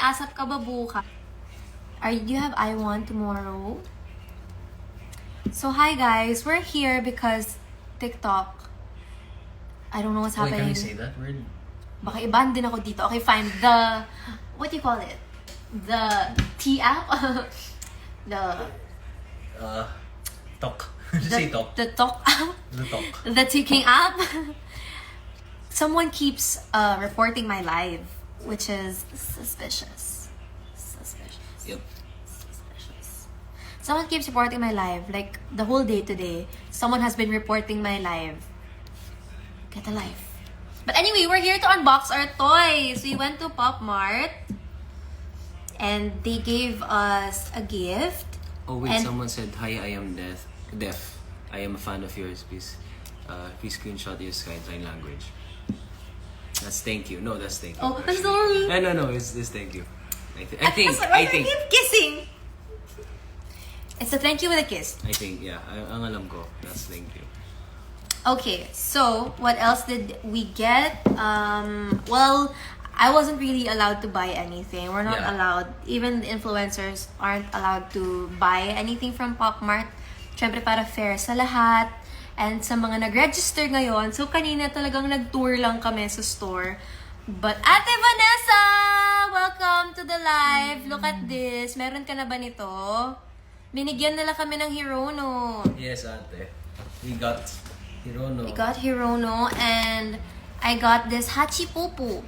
asap ka ba bukas? Do you have I want tomorrow? So hi guys, we're here because TikTok. I don't know what's happening. Can we say that word? Baka iban din ako dito. Okay, fine. The, what do you call it? The T app? Talk. Just say talk. The talk app? The talk. The ticking app? Someone keeps reporting my live, which is suspicious. Yep. Suspicious. Someone keeps reporting my live, like the whole day today. Someone has been reporting my live. Get a life. But anyway, we're here to unbox our toys. We went to Pop Mart and they gave us a gift. Oh wait, someone said, hi, I am deaf. I am a fan of yours, please. Please screenshot your sign language. That's thank you. No, that's thank you. Oh, I'm sorry. No, it's thank you. I think. I think. Keep kissing. It's a thank you with a kiss. I think, yeah. Ang alam ko, that's thank you. Okay, so what else did we get? Well, I wasn't really allowed to buy anything. We're not allowed. Even the influencers aren't allowed to buy anything from Pop Mart. Syempre para fair sa lahat. And sa mga nag-register ngayon, so kanina talagang nag-tour lang kami sa store. But Ate Vanessa! Welcome to the live. Look at this. Meron ka na ba nito? Binigyan nila kami ng Hirono. Yes, ate. We got Hirono. We got Hirono and I got this Hacipupu.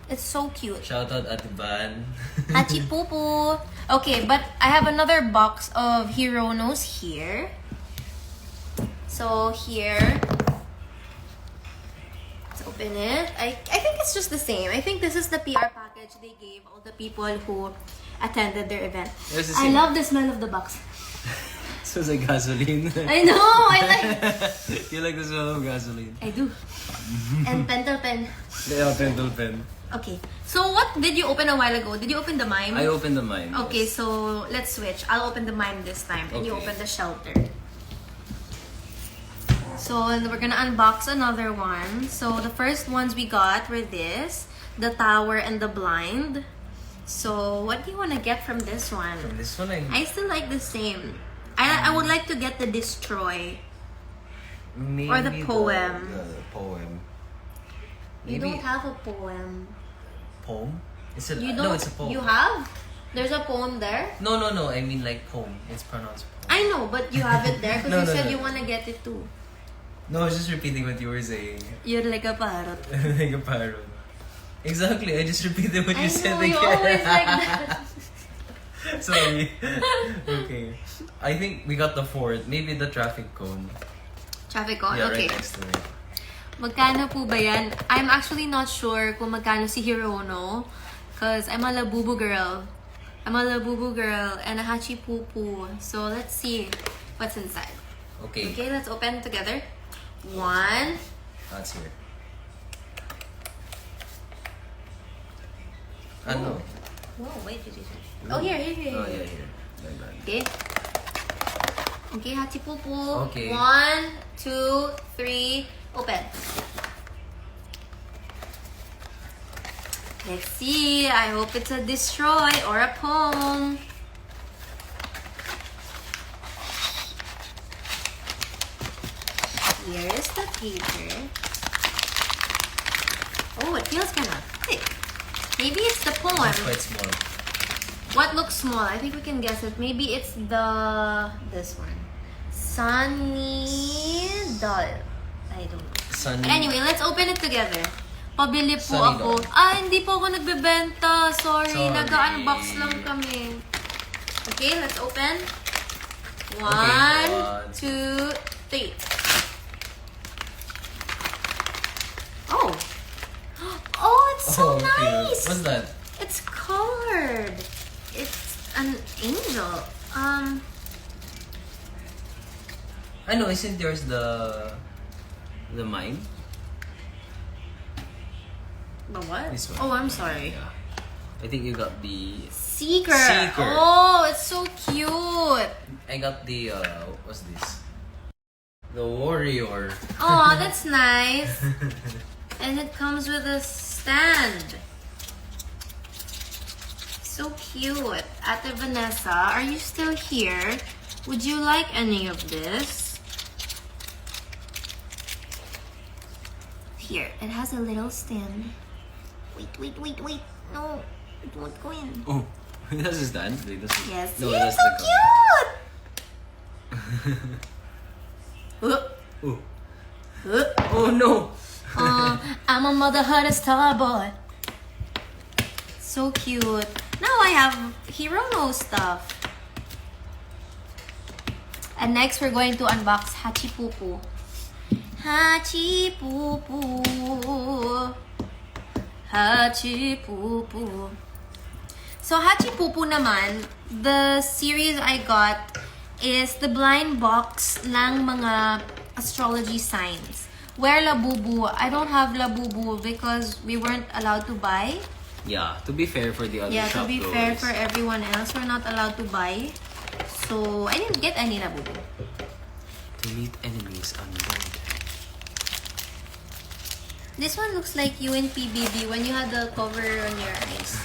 It's so cute. Shout out Ate Van. Hacipupu. Okay, but I have another box of Hironos here. So here, let's open it. I think it's just the same. I think this is the PR package they gave all the people who attended their event. I love the smell of the box. So it's like gasoline. I know, I like. You like the smell of gasoline? I do. And pentel pen. Yeah, pentel pen. Okay, so what did you open a while ago? Did you open the mime? I opened the mime. Okay, so let's switch. I'll open the mime this time, and you Okay. open the shelter. So we're gonna unbox another one. So the first ones we got were this, the tower and the blind. So what do you want to get from this one? From this one, I still like the same. I would like to get the destroy. maybe or the poem. The poem. You Maybe don't have a poem. poem? It's a, You no, don't. it's a poem. You have? There's a poem there. No. I mean like poem. It's pronounced poem. I know, but you have it there because No, you said no. you want to get it too. No, I was just repeating what you were saying. You're like a parrot. Like a parrot. Exactly. I just repeated what I you said know, you again. always like that. Sorry. Okay. I think we got the fourth. Maybe the traffic cone. Traffic on. Yeah, Okay. right next to it. Magkano po ba yan? I'm actually not sure kung magkano si Hirono because I'm a Labubu girl. I'm a Labubu girl and a Hacipupu. So let's see what's inside. Okay. Okay, let's open together. One. That's here. Ano? Whoa, wait. Oh, here. Oh, yeah, here. Like that. Okay. Okay, Hacipupu. Okay. 1, 2, 3, open. Let's see. I hope it's a destroy or a poem. Here is the paper. Oh, it feels kind of thick. Maybe it's the poem. It's quite small. What looks small? I think we can guess it. Maybe it's this one. Sunny doll. I don't know. Sunny. But anyway, let's open it together. Pabili po Sunny ako. doll. Hindi po ako nagbebenta. Sorry. Sorry. Nag-unbox lang kami. Okay, let's open. Okay, 1, 2, 3. Oh. Oh, it's so cute. nice. What's that? It's colored. It's an angel. I know, isn't yours the mine? The what? This one. Oh, I'm sorry. Yeah. I think you got the Seeker. Seeker. Oh, it's so cute. I got the what's this? The warrior. Oh, that's nice. And it comes with a stand. So cute. Ate Vanessa, are you still here? Would you like any of this? Here, it has a little stand. Wait. No, it won't go in. Oh, that's his stand? Wait, that's Yes, no, you're that's so the cute! Oh. Oh no! I'm a motherhood star boy. So cute. Now I have Hirono stuff. And next we're going to unbox Hacipupu. Hacipupu. So Hacipupu naman, the series I got is the blind box ng mga astrology signs. Where Labubu, I don't have Labubu because we weren't allowed to buy. Yeah, to be fair for the other Yeah, shop to be goers. fair for everyone else, we're not allowed to buy. So I didn't get any Labubu. To meet enemies unknown. This one looks like you in PBB when you had the cover on your eyes.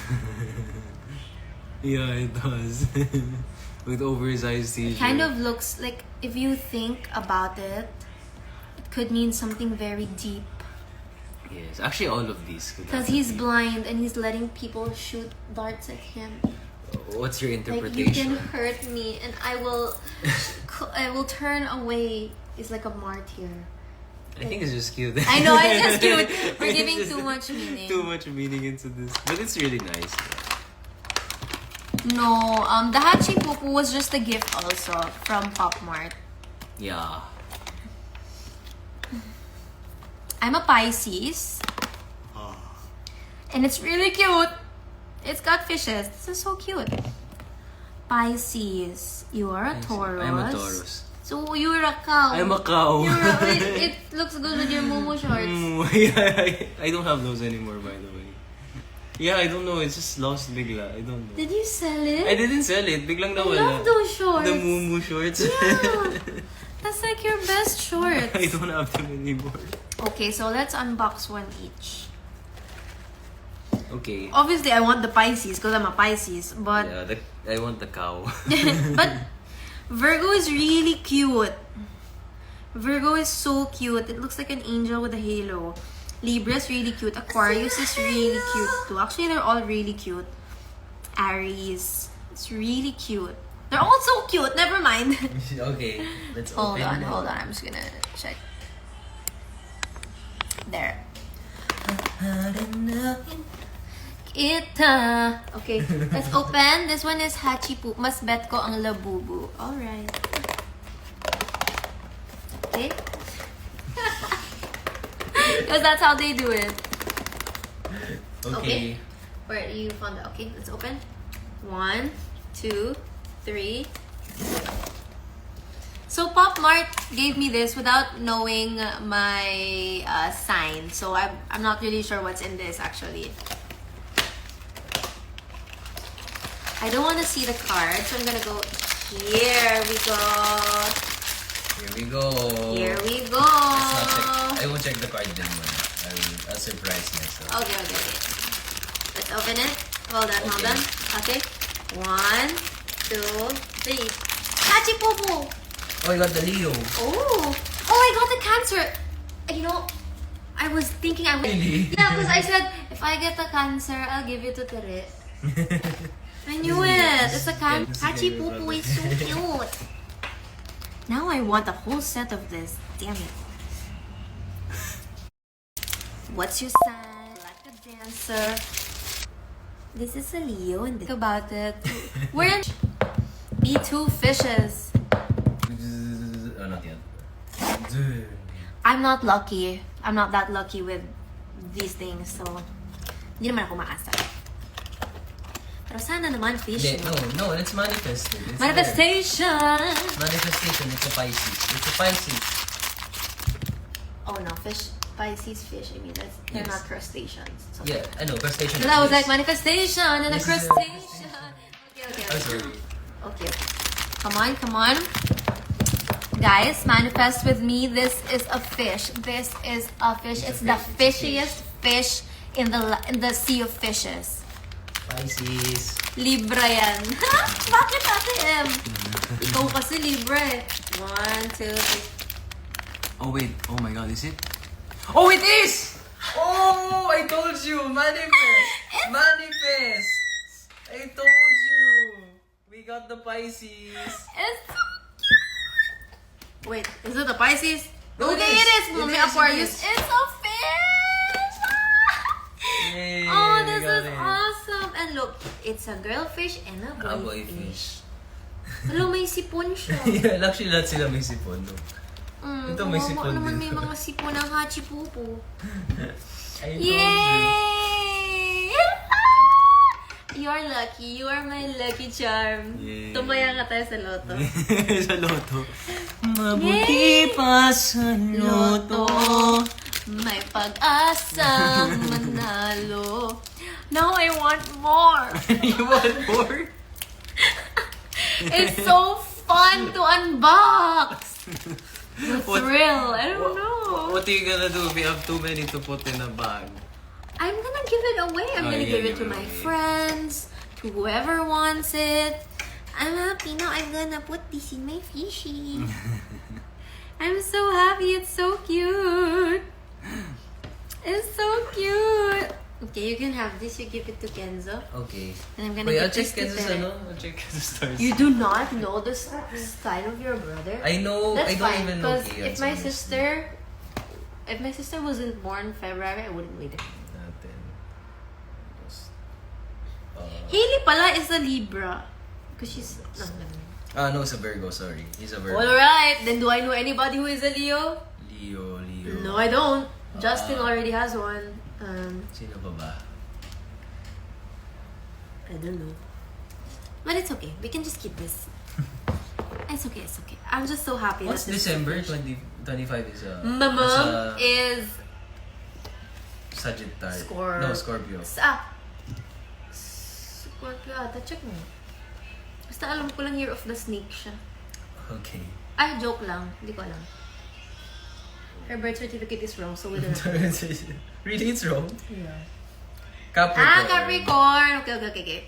Yeah, it does. With oversized t-shirt. Kind of looks like, if you think about it, it could mean something very deep. Yes, actually all of these. Because he's blind and he's letting people shoot darts at him. What's your Like, you interpretation? can hurt me and I will turn away. It's like a martyr. I think it's just cute. I know, it's just cute. We're It's giving just too much meaning. Too much meaning into this. But it's really nice. No, the Hacipupu was just a gift also from Pop Mart. Yeah. I'm a Pisces. And it's really cute. It's got fishes. This is so cute. Pisces. You are a Taurus. I'm a Taurus. So you're a cow. I'm a cow. It looks good with your Momo shorts. Yeah, I don't have those anymore, by the way. Yeah, I don't know. It's just lost bigla. I don't know. Did you sell it? I didn't sell it. Biglang I nawala. love those shorts. The Mumu shorts. Yeah. That's like your best shorts. I don't have them anymore. Okay, so let's unbox one each. Okay. Obviously, I want the Pisces because I'm a Pisces, but Yeah, I want the cow. but Virgo is really cute. Virgo is so cute. It looks like an angel with a halo. Libra is really cute. Aquarius is really cute too. Actually, they're all really cute. Aries, it's really cute. They're all so cute. Never mind. Okay, let's Hold open on. I'm just gonna check. There. Kita. Okay, let's open. This one is Hacipupu. Mas bet ko ang Labubu. Alright. Okay. Because that's how they do it. Okay. Where you found that? Okay, let's open. 1, 2, 3. So Pop Mart gave me this without knowing my sign. So I'm not really sure what's in this actually. I don't want to see the card, so I'm gonna go. Here we go. Here we go. Here we go. Let's not check. I won't check the card then. I'll surprise myself. Okay. Let's open it. Hold on. Okay. 1, 2, 3. Hacipupu! Oh, I got the Leo. Oh, I got the Cancer. You know, I was thinking I would. Really? Yeah, because I said if I get the Cancer, I'll give you to Tere. I knew This is it. yours. It's a Yeah, this is Hacipupu yours. is so cute. Now I want a whole set of this. Damn it. What's your sign? Like a dancer. This is a Leo and think about it. We're in B2 fishes. Oh, not yet. I'm not lucky. I'm not that lucky with these things, so hindi naman ako maasa. Pero sana naman fish. No, it's manifested. It's Manifestation! there. Manifestation, it's a Pisces. It's a Pisces. Oh no, fish. Pisces fish. I mean, they're Yes. not crustaceans. So. Yeah, I know, crustacean. Because I was is- like, manifestation and a This is a crustacean. Okay. I'm sorry. Okay. Come on. Guys, manifest with me. This is a fish. This is a fish. It's the fishiest fish in the sea of fishes. Pisces. Libra yan. Bakit Ate M? Ikaw kasi Libra eh. 1, 2, 3. Oh wait, oh my god, is it? Oh, it is! Oh, I told you! Manifest! Manifest! I told you! We got the Pisces! It's so cute! Wait, is it a Pisces? No, okay, it is! Mommy Aquarius. It's a fish! Yay, Oh, this we got is it. awesome! And look, it's a girl fish and a A boy boy fish. fish. Hello, may sipon siya. Yeah, actually lahat sila may sipon. No? Ito may sipon naman din. may mga sipon ng Hacipupu. I told Yay! You're lucky. You are my lucky charm. Yay. Tumaya ka tayo sa loto. you. Sa loto. Mabuti pa sa loto. May pag-asang manalo. Now I want more. You want more? It's so fun to unbox. The What- thrill. I don't know. What are you gonna do if you have too many to put in a bag? I'm gonna give it away. I'm Oh, gonna yeah, give it to give it my away. friends, to whoever wants it. I'm happy now. I'm gonna put this in my fishy. I'm so happy. It's so cute. It's so cute. Okay, you can have this. You give it to Kenzo. Okay. And I'm gonna Wait, give I'll check this to Kenzo's Tere. I'll check Kenzo's stars. You do not know the style of your brother? I know, That's I don't fine, even know because Kian's, if my sister wasn't born February, I wouldn't wait. Natin. Hailey pala is a Libra. Because she's... No, it's a Virgo, sorry. He's a Virgo. Alright, then do I know anybody who is a Leo? Leo. No, I don't. Justin already has one. Sino pa ba? I don't know. But it's okay. We can just keep this. It's okay, it's okay. I'm just so happy What's that this December is finished. 2025 is a... My mom is... Sagittarius. Scorpio. Scorpio. Scorpio ata. Check mo. Basta alam ko lang year of the snake siya. Okay. Ay, joke lang. Hindi ko alam. Her birth certificate is wrong, so we don't know. Really, it's wrong? Yeah. Capricorn. Capricorn! Okay.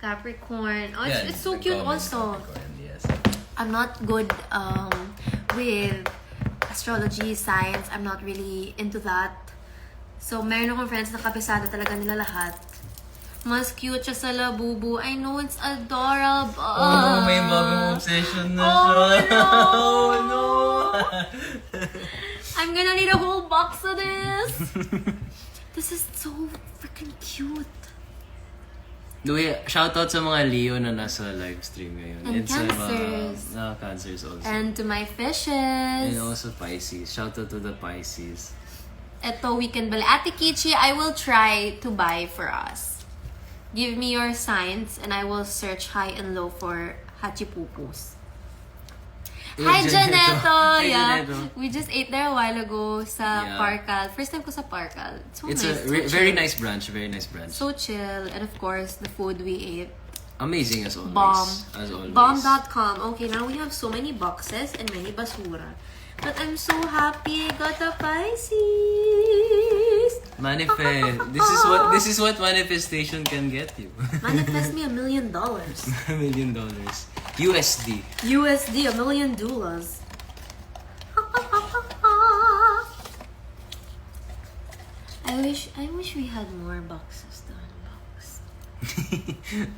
Capricorn. Oh, Yeah, it's so the cute comments, also. Capricorn, yes. I'm not good with astrology, science. I'm not really into that. So, meron akong friends na kabisado talaga nila lahat. Mas cute siya sa Labubu. I know, it's adorable. Oh, may bagong obsession na Oh, siya. no. Oh, no! I'm gonna need a whole box of this. This is so freaking cute. Shoutout sa mga Leo na nasa live stream ngayon. And sa Cancers. mga Cancers also. And to my fishes. And also Pisces. Shoutout to the Pisces. Ito, weekend bala. Ate Kichi, I will try to buy for us. Give me your signs and I will search high and low for Hachipupus. Hi, Janeto! Hi, Yeah, Janeto. we just ate there a while ago sa Yeah. Parkal. First time ko sa Parkal. So It's nice. a so very chill. nice branch. Very nice branch. So chill. And of course, the food we ate. Amazing as always. Bomb. As always. Bomb.com. Okay, now we have so many boxes and many basura. But I'm so happy I got a Pisces. Manifest. This is what manifestation can get you. Manifest me $1 million. $1 million. USD. USD, $1 million. I wish we had more boxes to unbox.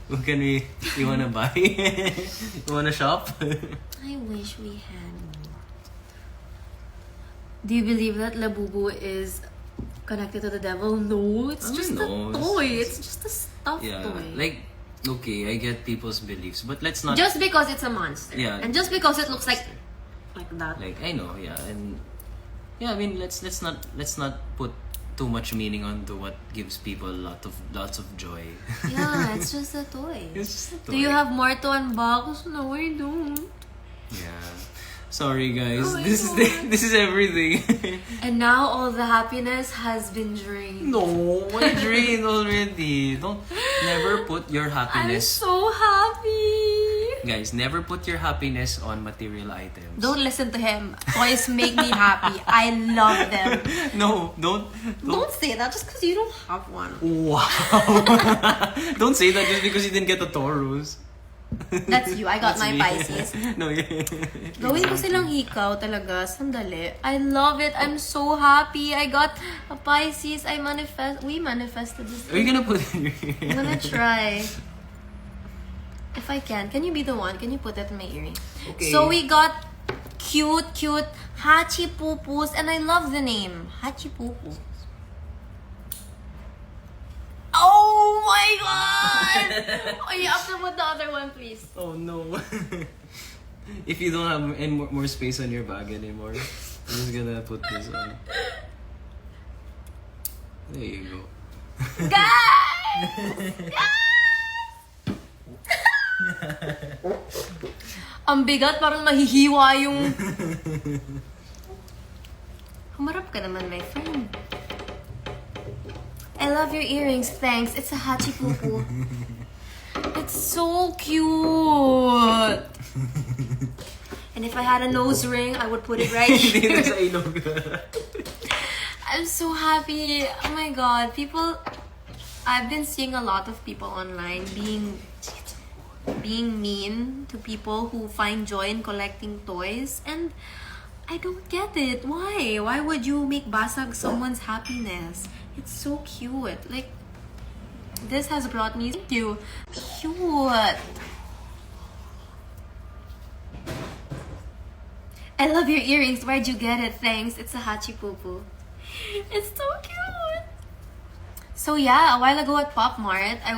What can we... You wanna buy? You wanna shop? I wish we had more. Do you believe that Labubu is connected to the devil? No, it's just a toy. It's just a stuffed toy. Like, okay, I get people's beliefs, but let's not... Just because it's a monster. Yeah. And just because it looks like that. Like, I know, yeah, and... Yeah, I mean, let's not put too much meaning onto what gives people lots of joy. Yeah, it's just a toy. It's just a toy. Do you have more to unbox? No, I don't. Yeah. Sorry, guys. Oh my This God. is everything. And now all the happiness has been drained. No, I drained already. Don't never put your I'm happiness. so happy. Guys, never put your happiness on material items. Don't listen to him. Toys make me happy. I love them. No, don't. Don't say that just because you don't have one. Wow. Don't say that just because you didn't get a Taurus. That's you. I got That's my me. Pisces. No, Gawin ko silang hikaw talaga. Sandali. I love it. I'm so happy. I got a Pisces. We manifested this. Are you gonna put it in your I'm gonna try. If I can. Can you be the one? Can you put that in my earring? Okay. So we got cute Hachipupus. And I love the name. Hacipupu. Oh my god! Oh, you have to put the other one, please. Oh no. If you don't have any more space on your bag anymore, I'm just gonna put this on. There you go. Guys! Ang bigat, parang mahihiwa yung... Humarap ka naman, my friend. I love your earrings, thanks. It's a Hacipupu. It's so cute. And if I had a nose ring, I would put it right here. I'm so happy. Oh my god, I've been seeing a lot of people online being mean to people who find joy in collecting toys, and I don't get it. Why? Why would you make basag someone's happiness? It's so cute. Like, this has brought me to cute. I love your earrings. Where'd you get it? Thanks. It's a Hacipupu. It's so cute. So yeah, a while ago at Pop Mart, I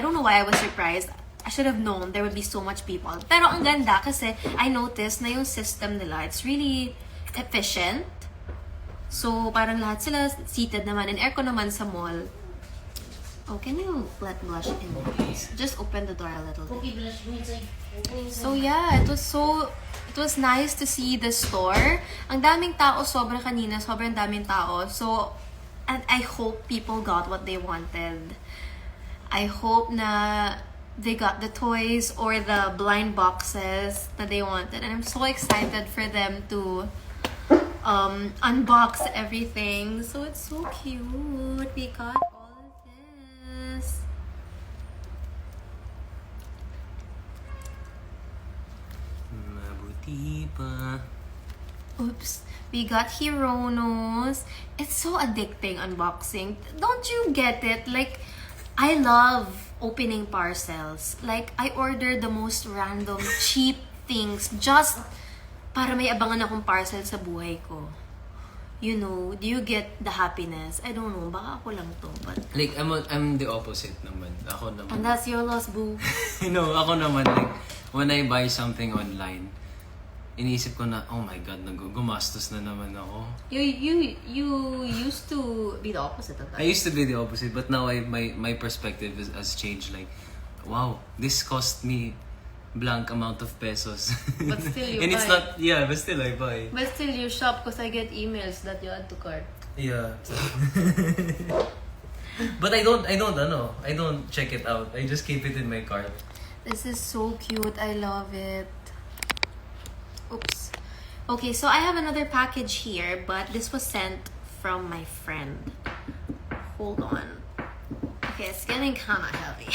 don't know why I was surprised. I should have known there would be so much people. Pero ang ganda kasi I noticed na yung system nila, it's really efficient. So, parang lahat sila seated naman, and aircon naman sa mall. Oh, can you let blush in, please? Just open the door a little bit. So yeah, it was nice to see the store. Ang daming tao, sobrang daming tao. So, and I hope people got what they wanted. I hope na they got the toys or the blind boxes that they wanted. And I'm so excited for them to unbox everything. So it's so cute. We got all of this. Mabuti pa. Oops. We got Hironos. It's so addicting unboxing. Don't you get it? Like, I love opening parcels. Like, I order the most random, cheap things just para may abangan akong parcel sa buhay ko. You know, do you get the happiness? I don't know, baka ako lang to, but... Like, I'm the opposite naman. Ako naman. And that's your loss, boo. No, ako naman, like, when I buy something online, iniisip ko na, oh my god, gumastos na naman ako. You used to be the opposite of that. I used to be the opposite, but now my perspective has changed. Like, wow, this cost me blank amount of pesos. But still you and buy. it's not, yeah, but still I buy. But still you shop because I get emails that you add to cart. Yeah. But I don't check it out. I just keep it in my cart. This is so cute. I love it. Oops. Okay, so I have another package here, but this was sent from my friend. Hold on. Okay, it's getting kind of heavy.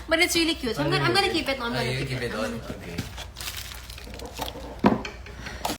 But it's really cute. So I'm gonna keep it on. You keep it on? Okay.